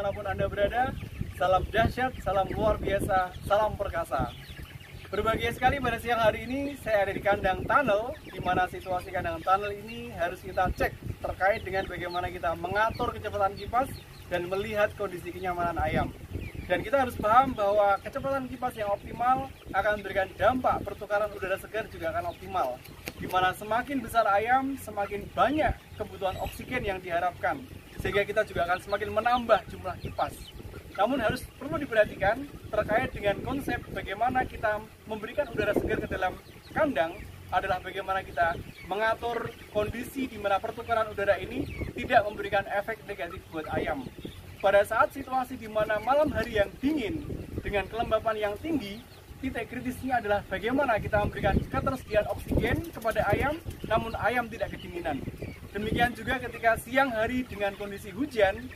dimanapun Anda berada. Salam dahsyat, salam luar biasa, salam perkasa. Berbahagia sekali pada siang hari ini saya ada di kandang tunnel, di mana situasi kandang tunnel ini harus kita cek terkait dengan bagaimana kita mengatur kecepatan kipas dan melihat kondisi kenyamanan ayam. Dan kita harus paham bahwa kecepatan kipas yang optimal akan memberikan dampak pertukaran udara segar juga akan optimal. Di mana semakin besar ayam, semakin banyak kebutuhan oksigen yang diharapkan. Sehingga kita juga akan semakin menambah jumlah kipas. Namun perlu diperhatikan terkait dengan konsep bagaimana kita memberikan udara segar ke dalam kandang adalah bagaimana kita mengatur kondisi di mana pertukaran udara ini tidak memberikan efek negatif buat ayam. Pada saat situasi di mana malam hari yang dingin dengan kelembapan yang tinggi, titik kritisnya adalah bagaimana kita memberikan ketersediaan oksigen kepada ayam, namun ayam tidak kedinginan. Demikian juga ketika siang hari dengan kondisi hujan,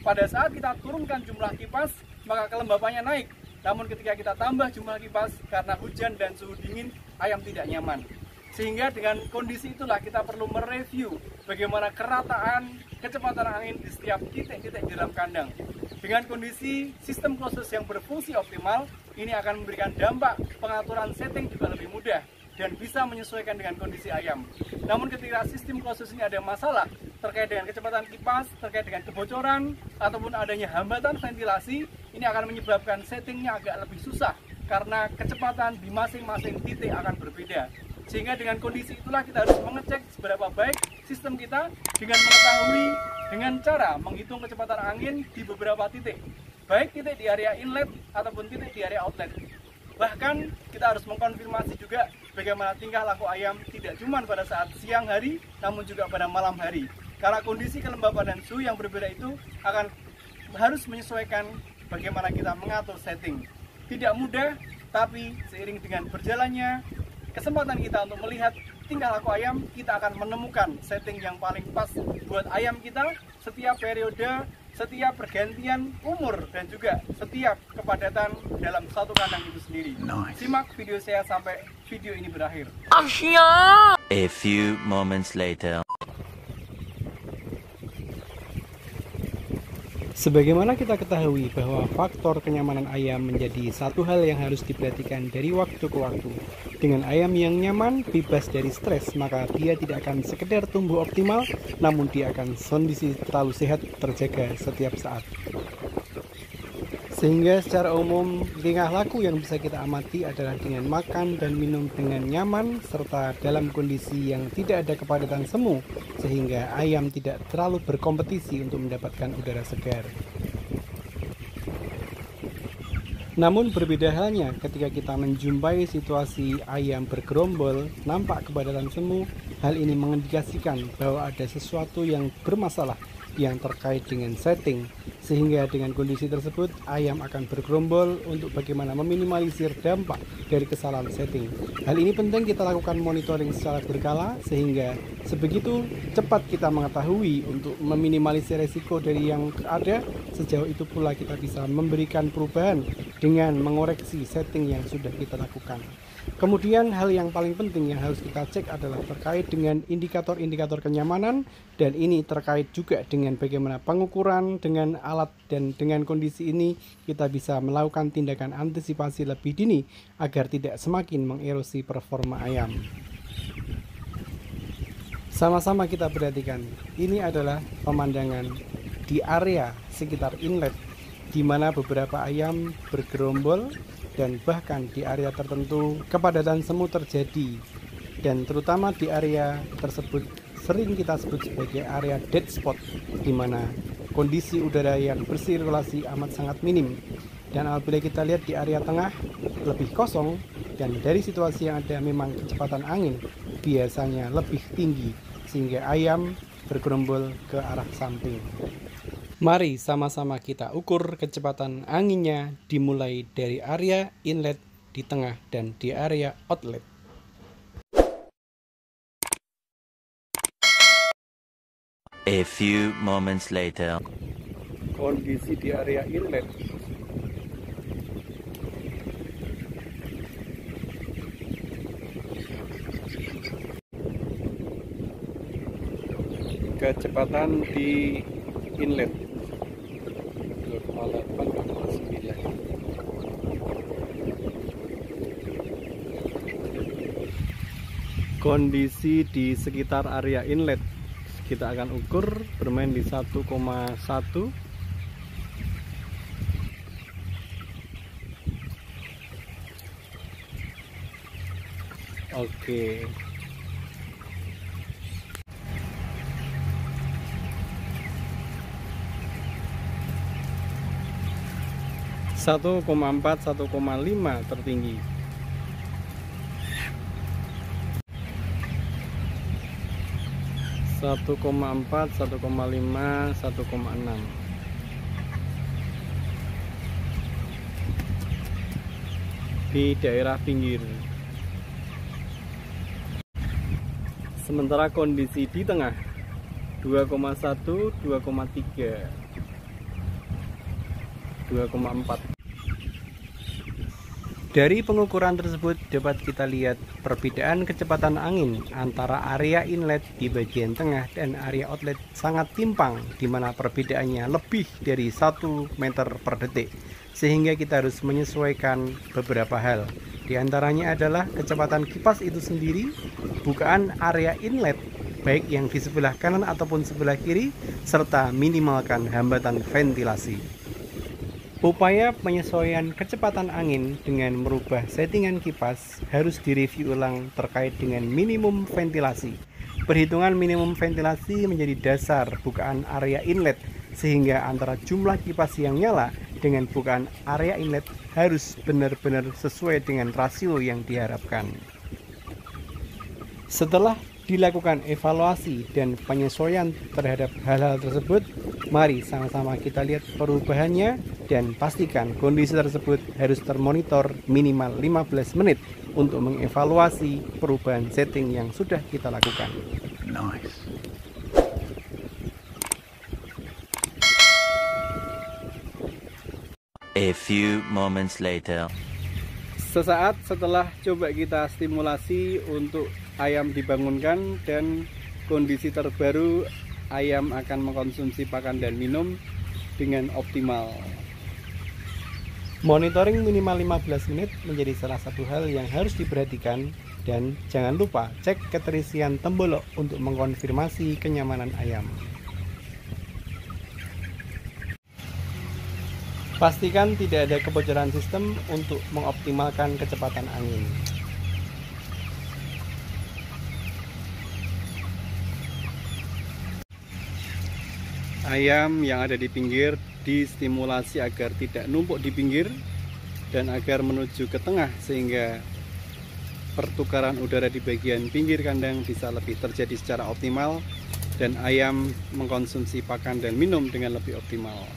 pada saat kita turunkan jumlah kipas, maka kelembapannya naik. Namun ketika kita tambah jumlah kipas, karena hujan dan suhu dingin, ayam tidak nyaman. Sehingga dengan kondisi itulah kita perlu mereview bagaimana kerataan kecepatan angin di setiap titik-titik di dalam kandang. Dengan kondisi sistem closed yang berfungsi optimal, ini akan memberikan dampak pengaturan setting juga lebih mudah dan bisa menyesuaikan dengan kondisi ayam. Namun ketika sistem closed ini ada masalah terkait dengan kecepatan kipas, terkait dengan kebocoran, ataupun adanya hambatan ventilasi, ini akan menyebabkan settingnya agak lebih susah karena kecepatan di masing-masing titik akan berbeda. Sehingga dengan kondisi itulah kita harus mengecek seberapa baik sistem kita dengan mengetahui dengan cara menghitung kecepatan angin di beberapa titik, baik titik di area inlet ataupun titik di area outlet. Bahkan kita harus mengkonfirmasi juga bagaimana tingkah laku ayam tidak cuma pada saat siang hari, namun juga pada malam hari. Karena kondisi kelembapan dan suhu yang berbeda itu harus menyesuaikan bagaimana kita mengatur setting. Tidak mudah, tapi seiring dengan berjalannya kesempatan kita untuk melihat tingkah laku ayam, kita akan menemukan setting yang paling pas buat ayam kita setiap periode, setiap pergantian umur, dan juga setiap kepadatan dalam satu kandang itu sendiri. Simak video saya sampai video ini berakhir. A few moments later. Sebagaimana kita ketahui bahwa faktor kenyamanan ayam menjadi satu hal yang harus diperhatikan dari waktu ke waktu. Dengan ayam yang nyaman, bebas dari stres, maka dia tidak akan sekedar tumbuh optimal, namun dia akan kondisi terlalu sehat terjaga setiap saat. Sehingga secara umum, tingkah laku yang bisa kita amati adalah dengan makan dan minum dengan nyaman, serta dalam kondisi yang tidak ada kepadatan semu, sehingga ayam tidak terlalu berkompetisi untuk mendapatkan udara segar. Namun berbeda halnya ketika kita menjumpai situasi ayam bergerombol, nampak kepadatan semu, hal ini mengindikasikan bahwa ada sesuatu yang bermasalah yang terkait dengan setting, sehingga dengan kondisi tersebut ayam akan bergerombol untuk bagaimana meminimalisir dampak dari kesalahan setting. Hal ini penting kita lakukan monitoring secara berkala sehingga sebegitu cepat kita mengetahui untuk meminimalisir resiko dari yang ada, sejauh itu pula kita bisa memberikan perubahan dengan mengoreksi setting yang sudah kita lakukan. Kemudian hal yang paling penting yang harus kita cek adalah terkait dengan indikator-indikator kenyamanan, dan ini terkait juga dengan bagaimana pengukuran dengan alat, dan dengan kondisi ini kita bisa melakukan tindakan antisipasi lebih dini agar tidak semakin mengerosi performa ayam. Sama-sama kita perhatikan, ini adalah pemandangan di area sekitar inlet di mana beberapa ayam bergerombol, dan bahkan di area tertentu kepadatan semu terjadi, dan terutama di area tersebut sering kita sebut sebagai area dead spot, di mana kondisi udara yang bersirkulasi amat sangat minim. Dan apabila kita lihat di area tengah lebih kosong, dan dari situasi yang ada memang kecepatan angin biasanya lebih tinggi sehingga ayam bergerombol ke arah samping. Mari sama-sama kita ukur kecepatan anginnya dimulai dari area inlet di tengah dan di area outlet. A few moments later. Kondisi di area inlet. Kecepatan di inlet Kondisi di sekitar area inlet kita akan ukur bermain di 1,1. Oke. 1,4, 1,5 tertinggi. Satu koma 4, 1,5, 1,6. Di daerah pinggir. Sementara kondisi di tengah 2,1, 2,3, 2,4. Dari pengukuran tersebut dapat kita lihat perbedaan kecepatan angin antara area inlet di bagian tengah dan area outlet sangat timpang, di mana perbedaannya lebih dari 1 meter per detik, sehingga kita harus menyesuaikan beberapa hal. Di antaranya adalah kecepatan kipas itu sendiri, bukaan area inlet baik yang di sebelah kanan ataupun sebelah kiri, serta minimalkan hambatan ventilasi. Upaya penyesuaian kecepatan angin dengan merubah settingan kipas harus direview ulang terkait dengan minimum ventilasi. Perhitungan minimum ventilasi menjadi dasar bukaan area inlet, sehingga antara jumlah kipas yang nyala dengan bukaan area inlet harus benar-benar sesuai dengan rasio yang diharapkan. Setelah dilakukan evaluasi dan penyesuaian terhadap hal-hal tersebut, mari sama-sama kita lihat perubahannya dan pastikan kondisi tersebut harus termonitor minimal 15 menit untuk mengevaluasi perubahan setting yang sudah kita lakukan. Nice. A few moments later. Sesaat setelah coba kita stimulasi untuk ayam dibangunkan dan kondisi terbaru, ayam akan mengkonsumsi pakan dan minum dengan optimal. Monitoring minimal 15 menit menjadi salah satu hal yang harus diperhatikan, dan jangan lupa cek keterisian tembolok untuk mengkonfirmasi kenyamanan ayam. Pastikan tidak ada kebocoran sistem untuk mengoptimalkan kecepatan angin. Ayam yang ada di pinggir distimulasi agar tidak numpuk di pinggir dan agar menuju ke tengah, sehingga pertukaran udara di bagian pinggir kandang bisa lebih terjadi secara optimal dan ayam mengkonsumsi pakan dan minum dengan lebih optimal.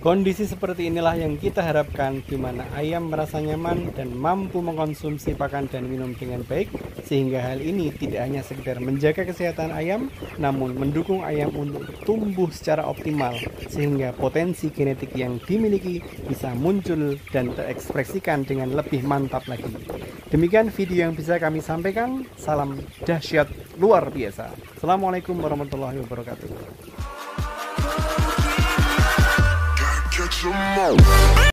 Kondisi seperti inilah yang kita harapkan, di mana ayam merasa nyaman dan mampu mengkonsumsi pakan dan minum dengan baik, sehingga hal ini tidak hanya sekedar menjaga kesehatan ayam, namun mendukung ayam untuk tumbuh secara optimal, sehingga potensi genetik yang dimiliki bisa muncul dan terekspresikan dengan lebih mantap lagi. Demikian video yang bisa kami sampaikan. Salam dahsyat luar biasa. Assalamualaikum warahmatullahi wabarakatuh. Catch 'em all.